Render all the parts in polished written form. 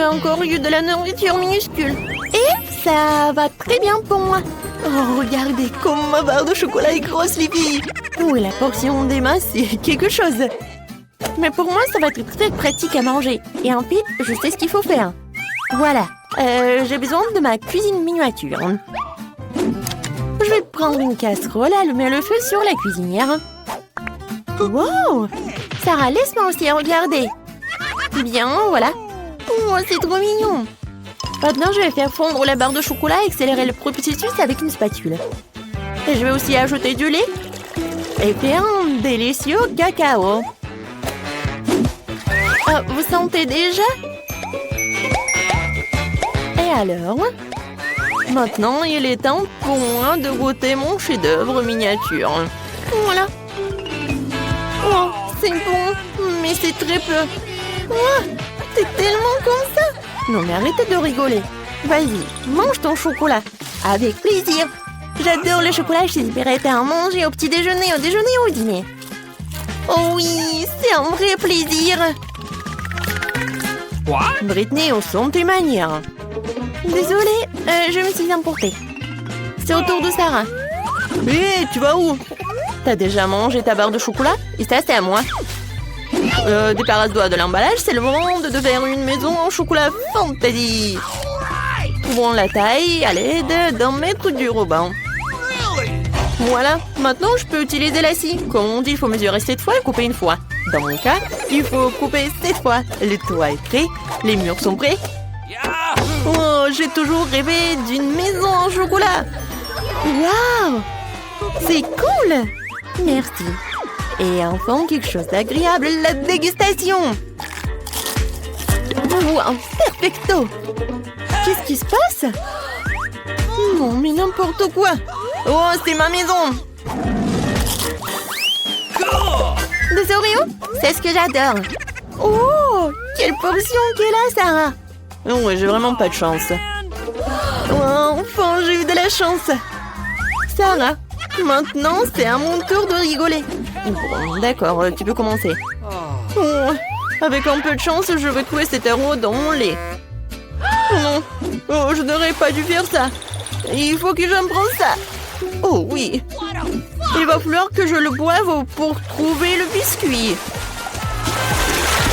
encore eu de la nourriture minuscule. Et ça va très bien pour moi. Oh, regardez comme ma barre de chocolat est grosse, les filles. Oui, la portion d'Emma, c'est quelque chose. Mais pour moi, ça va être très pratique à manger. Et ensuite, je sais ce qu'il faut faire. Voilà, j'ai besoin de ma cuisine miniature. Je vais prendre une casserole, allumer le feu sur la cuisinière. Wow! Sarah, laisse-moi aussi regarder. Bien, voilà. Oh, c'est trop mignon. Maintenant, je vais faire fondre la barre de chocolat et accélérer le processus avec une spatule. Et je vais aussi ajouter du lait et faire un délicieux cacao. Ah, vous sentez déjà? Et alors? Maintenant, il est temps pour moi de goûter mon chef-d'œuvre miniature. Voilà. Oh, c'est bon, mais c'est très peu. Oh, c'est tellement comme ça. Non, mais arrêtez de rigoler. Vas-y, mange ton chocolat. Avec plaisir. J'adore le chocolat, je suis prête à en manger au petit déjeuner, au déjeuner ou au dîner. Oh oui, c'est un vrai plaisir. What? Britney, on sent tes manières. Désolée, je me suis emportée. C'est au tour de Sarah. Hé, tu vas où? T'as déjà mangé ta barre de chocolat? Et ça, c'est à moi. Débarrasse-toi de l'emballage, c'est le moment de faire une maison en chocolat fantasy. Ouvrons la taille à l'aide d'un mètre du ruban. Voilà, maintenant je peux utiliser la scie. Comme on dit, il faut mesurer 7 fois et couper une fois. Dans mon cas, il faut couper 7 fois. Le toit est prêt, les murs sont prêts. Oh, j'ai toujours rêvé d'une maison en chocolat. Waouh! C'est cool! Merci. Et enfin, quelque chose d'agréable, la dégustation. Wow, perfecto! Qu'est-ce qui se passe? Non, mais n'importe quoi! Oh, c'est ma maison! Des Oreos? C'est ce que j'adore! Oh, quelle portion qu'elle a, Sarah! Oh, j'ai vraiment pas de chance. Oh, enfin, j'ai eu de la chance! Sarah, maintenant, c'est à mon tour de rigoler. Bon, d'accord, tu peux commencer. Oh, avec un peu de chance, je vais trouver cet euro dans mon lait. Oh non, oh, je n'aurais pas dû faire ça. Il faut que j'en prenne ça. Oh oui. Il va falloir que je le boive pour trouver le biscuit.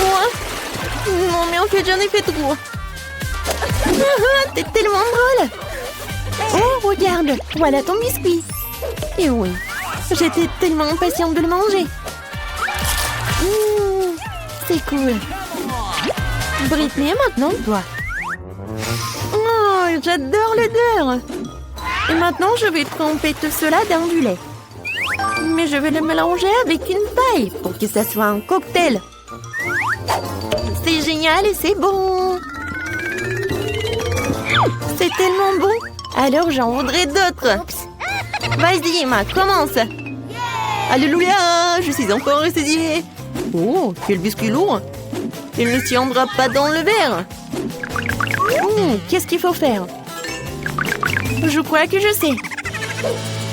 Oh, non, mais en fait, j'en ai fait trop. T'es tellement drôle. Oh, regarde, voilà ton biscuit. Et oui, j'étais tellement impatiente de le manger. C'est cool. Britney, maintenant toi. Oh, j'adore l'odeur. Et maintenant, je vais tremper tout cela dans du lait. Mais je vais le mélanger avec une paille pour que ça soit un cocktail. C'est génial et c'est bon. C'est tellement bon. Alors, j'en voudrais d'autres. Vas-y, Emma, commence. Alléluia, je suis encore essayée. Oh, quel biscuit lourd. Il ne tiendra pas dans le verre. Qu'est-ce qu'il faut faire? Je crois que je sais.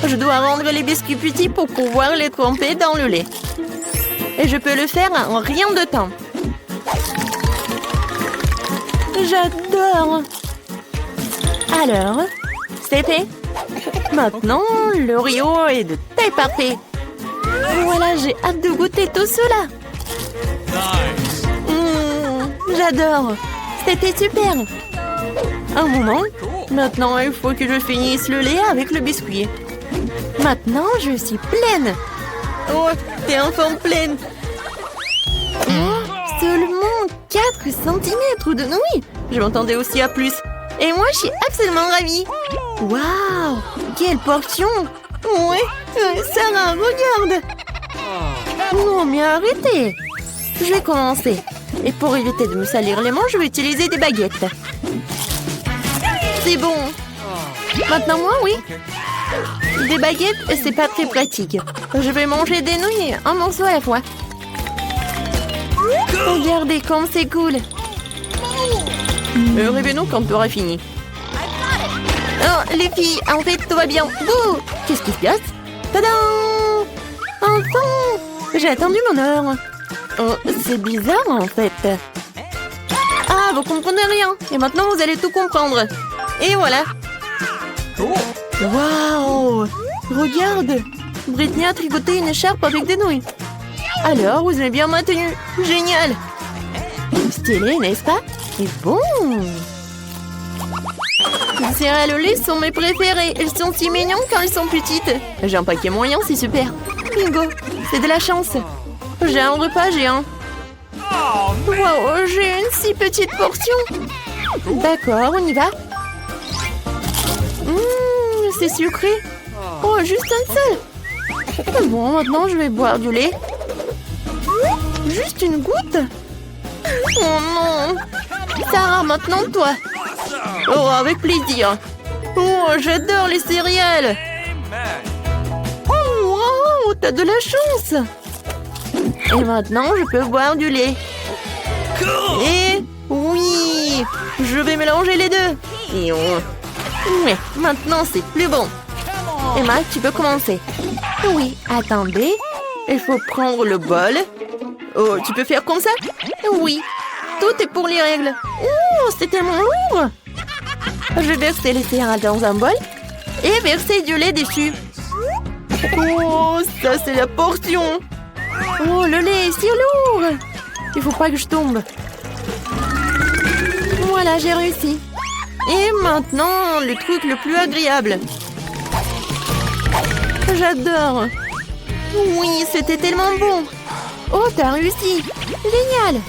Je dois rendre les biscuits petits pour pouvoir les tremper dans le lait. Et je peux le faire en rien de temps. J'adore. Alors, c'est fait. Maintenant, l'Oreo est de taille parfaite. Voilà, j'ai hâte de goûter tout cela. J'adore. C'était super. Un moment. Maintenant, il faut que je finisse le lait avec le biscuit. Maintenant, je suis pleine. Oh, t'es enfin pleine. Oh, seulement 4 cm de nouilles. Je m'attendais aussi à plus. Et moi, je suis absolument ravie. Waouh, quelle portion. Ouais, Sarah, regarde. Non, mais arrêtez. Je vais commencer. Et pour éviter de me salir les mains, je vais utiliser des baguettes. C'est bon. Maintenant, moi, oui. Des baguettes, c'est pas très pratique. Je vais manger des nouilles, un morceau à la fois. Regardez comme c'est cool. Réveillez-nous quand tu auras fini. Oh, les filles, en fait, tout va bien. Bouh! Qu'est-ce qui se passe? Tadam! Enfin! J'ai attendu mon heure. Oh, c'est bizarre, en fait. Ah, vous comprenez rien. Et maintenant, vous allez tout comprendre. Et voilà. Waouh! Regarde! Britney a tricoté une écharpe avec des nouilles. Alors, vous avez bien ma tenue. Génial! Stylé, n'est-ce pas? Et bon! Les céréales au lait sont mes préférées. Elles sont si mignonnes quand elles sont petites. J'ai un paquet moyen, c'est super. Bingo! C'est de la chance. J'ai un repas géant. Wow, j'ai une si petite portion. D'accord, on y va. C'est sucré. Oh, juste un seul. Bon, maintenant je vais boire du lait. Juste une goutte. Oh non. Sarah, maintenant toi. Oh, avec plaisir. Oh, j'adore les céréales. Oh, wow, t'as de la chance. Et maintenant, je peux boire du lait. Et oui, je vais mélanger les deux. Et mais maintenant, c'est plus bon. Emma, tu peux commencer. Oui, attendez. Il faut prendre le bol. Oh, tu peux faire comme ça? Oui. Tout est pour les règles. Oh, c'est tellement lourd. Je vais verser les céréales dans un bol et verser du lait dessus. Oh, ça c'est la portion. Oh, le lait est si lourd. Il faut pas que je tombe. Voilà, j'ai réussi. Et maintenant, le truc le plus agréable. J'adore. Oui, c'était tellement bon. Oh, t'as réussi. Génial.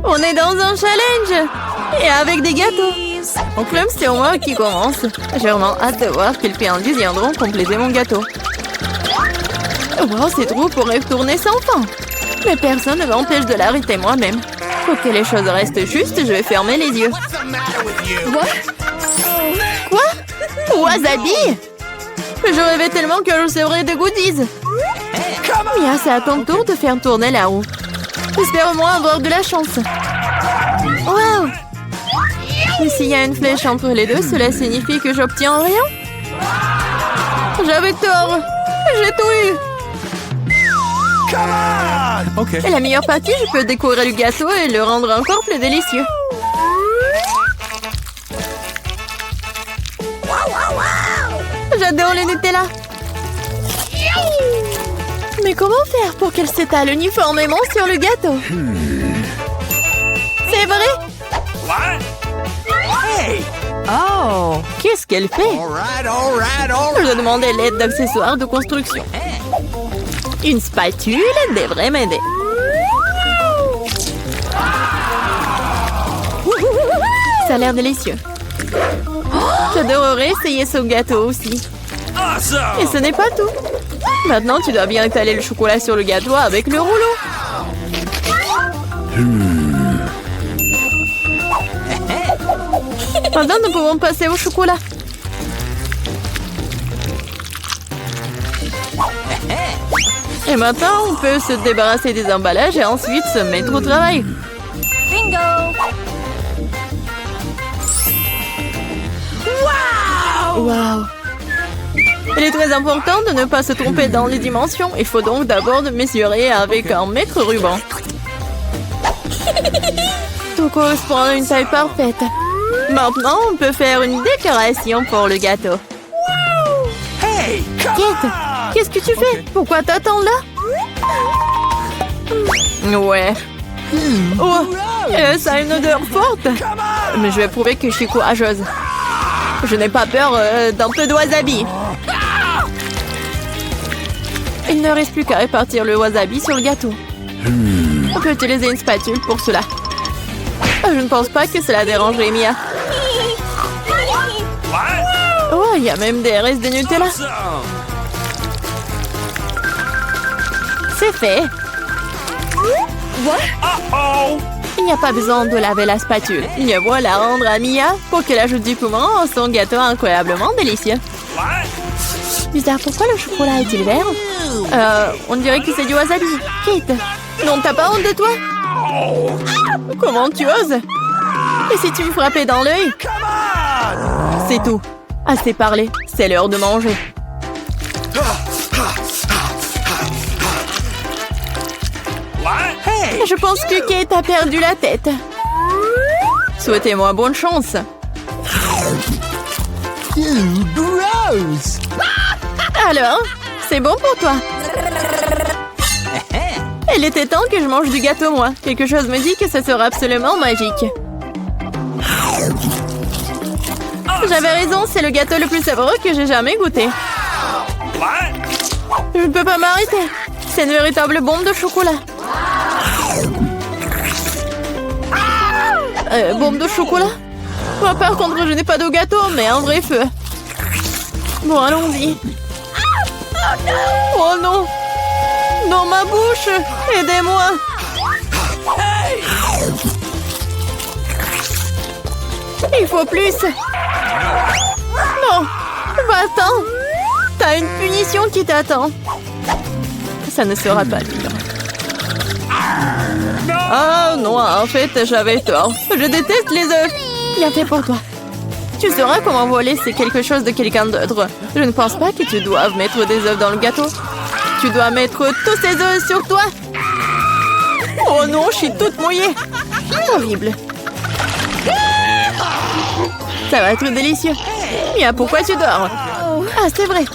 On est dans un challenge. Et avec des gâteaux. En club, c'est moi qui commence. J'ai vraiment hâte de voir quels friandises viendront compléter mon gâteau. Wow, c'est trop pour retourner sans fin. Mais personne ne m'empêche de l'arrêter moi-même. Pour que les choses restent justes, je vais fermer les yeux. Quoi? Wasabi? Je rêvais tellement que je recevrais des goodies. Mia, c'est à ton tour de faire tourner la roue. J'espère au moins avoir de la chance. Wow! Et s'il y a une flèche entre les deux, cela signifie que j'obtiens rien? J'avais tort. J'ai tout eu. Okay. Et la meilleure partie, je peux décorer le gâteau et le rendre encore plus délicieux. J'adore le Nutella. Mais comment faire pour qu'elle s'étale uniformément sur le gâteau? C'est vrai? Hey! Oh, qu'est-ce qu'elle fait? Je dois demander l'aide d'accessoires de construction. Une spatule devrait m'aider. Ça a l'air délicieux. J'adorerais essayer ce gâteau aussi. Et ce n'est pas tout. Maintenant, tu dois bien étaler le chocolat sur le gâteau avec le rouleau. Maintenant, nous pouvons passer au chocolat. Et maintenant, on peut se débarrasser des emballages et ensuite se mettre au travail. Bingo! Wow! Il est très important de ne pas se tromper dans les dimensions. Il faut donc d'abord mesurer avec un mètre ruban. Tout correspond à une taille parfaite. Maintenant, on peut faire une décoration pour le gâteau. Hey! Kate, qu'est-ce que tu fais? Pourquoi t'attends là? Ouais. Oh, ça a une odeur forte. Mais je vais prouver que je suis courageuse. Je n'ai pas peur d'un peu de wasabi. Il ne reste plus qu'à répartir le wasabi sur le gâteau. On peut utiliser une spatule pour cela. Je ne pense pas que cela dérangerait Mia. Oh, il y a même des restes de Nutella. C'est fait. Il n'y a pas besoin de laver la spatule. Je vois la rendre à Mia pour qu'elle ajoute du piment à son gâteau incroyablement délicieux. Bizarre, pourquoi le chocolat est-il vert? On dirait que c'est du wasabi. Kate, non, t'as pas honte de toi? Comment tu oses? Et si tu me frappais dans l'œil? C'est tout. Assez parlé, c'est l'heure de manger. Je pense que Kate a perdu la tête. Souhaitez-moi bonne chance. Gross. Alors, c'est bon pour toi? Il était temps que je mange du gâteau, moi. Quelque chose me dit que ça sera absolument magique. J'avais raison, c'est le gâteau le plus savoureux que j'ai jamais goûté. Je ne peux pas m'arrêter. C'est une véritable bombe de chocolat. Bombe de chocolat? Moi, par contre, je n'ai pas de gâteau, mais un vrai feu. Bon, allons-y. Oh non! Dans ma bouche! Aidez-moi! Il faut plus! Non! Va-t'en! T'as une punition qui t'attend! Ça ne sera pas dur. Ah non, en fait, j'avais tort. Je déteste les œufs. Bien fait pour toi. Tu sauras comment voler, c'est quelque chose de quelqu'un d'autre. Je ne pense pas que tu doives mettre des œufs dans le gâteau. Tu dois mettre tous ces œufs sur toi. Oh non, je suis toute mouillée. Horrible. Ça va être délicieux. Mia, pourquoi tu dors? Ah, c'est vrai.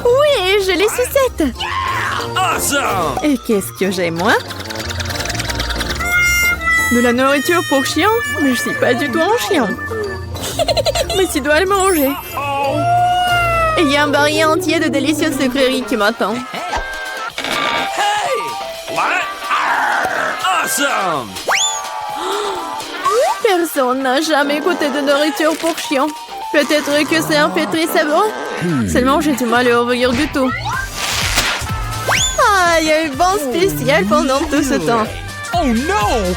Oui, je les sucette. Awesome. Et qu'est-ce que j'ai, moi? De la nourriture pour chien? Mais je suis pas du tout un chien. Mais tu dois le manger. Et il y a un barillet entier de délicieuses sucreries qui m'attend. Hey. What? Awesome. Personne n'a jamais goûté de nourriture pour chien. Peut-être que c'est un fait très savoureux. Seulement, j'ai du mal à ouvrir du tout. Ah, il y a eu bon spécial pendant tout ce temps. Oh no.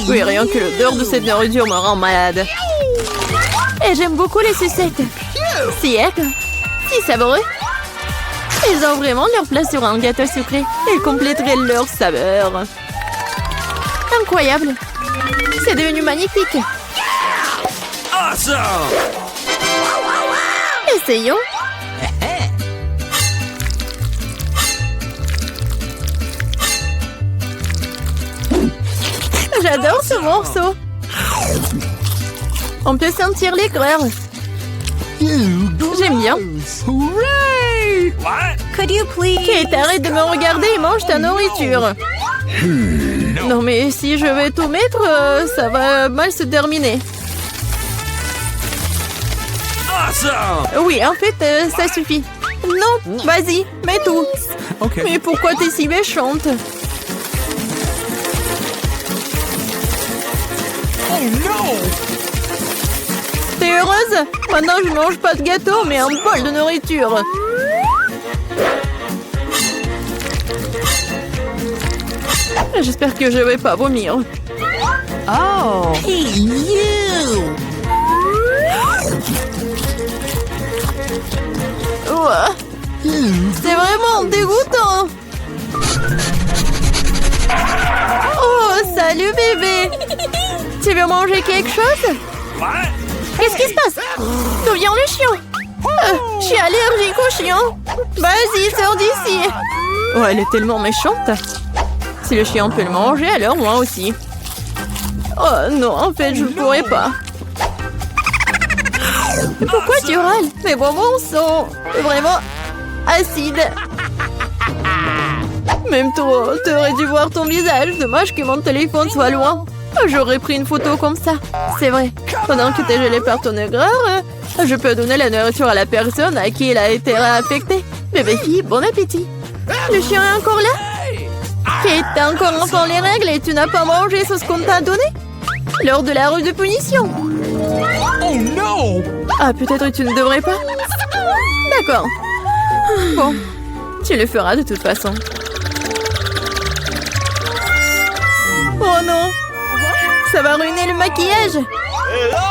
Oui, rien que l'odeur de cette nourriture me rend malade. Et j'aime beaucoup les sucettes. Si aides, si savoureux. Ils ont vraiment leur place sur un gâteau sucré. Ils compléteraient leur saveur. Incroyable. C'est devenu magnifique. Awesome. Essayons. J'adore ce morceau. On peut sentir l'aigreur. J'aime bien. Hooray. What? Could you please? Kate, arrête de me regarder et mange ta nourriture. Non, mais si je vais tout mettre, ça va mal se terminer. Awesome. Oui, en fait, ça suffit. Non, vas-y, mets tout. Okay. Mais pourquoi t'es si méchante? Oh no. T'es heureuse? Maintenant, je mange pas de gâteau, mais un bol de nourriture. J'espère que je vais pas vomir. Oh. Hey you. Ouah, c'est vraiment dégoûtant. Oh, salut bébé. Tu veux manger quelque chose? What? Qu'est-ce qui se passe? D'où vient le chien? Je suis allergique au chien. Vas-y, sors d'ici. Oh, elle est tellement méchante. Si le chien peut le manger, alors moi aussi. Oh non, en fait, je ne pourrais pas. Pourquoi tu râles? Mes bonbons sont vraiment acides. Même toi, t'aurais dû voir ton visage. Dommage que mon téléphone soit loin. J'aurais pris une photo comme ça. C'est vrai. Pendant que t'es gelé par ton aigreur, je peux donner la nourriture à la personne à qui il a été réaffecté. Bébé fille, bon appétit. Le chien est encore là? Kate, t'as encore enfant les règles et tu n'as pas mangé ce qu'on t'a donné? Lors de la rue de punition. Oh no. Ah, peut-être tu ne devrais pas? D'accord. Bon, tu le feras de toute façon. Oh non! Ça va ruiner le maquillage!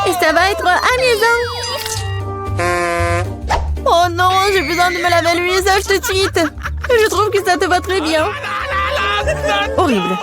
Et ça va être amusant! Oh non, j'ai besoin de me laver le visage tout de suite! Je trouve que ça te va très bien! Horrible!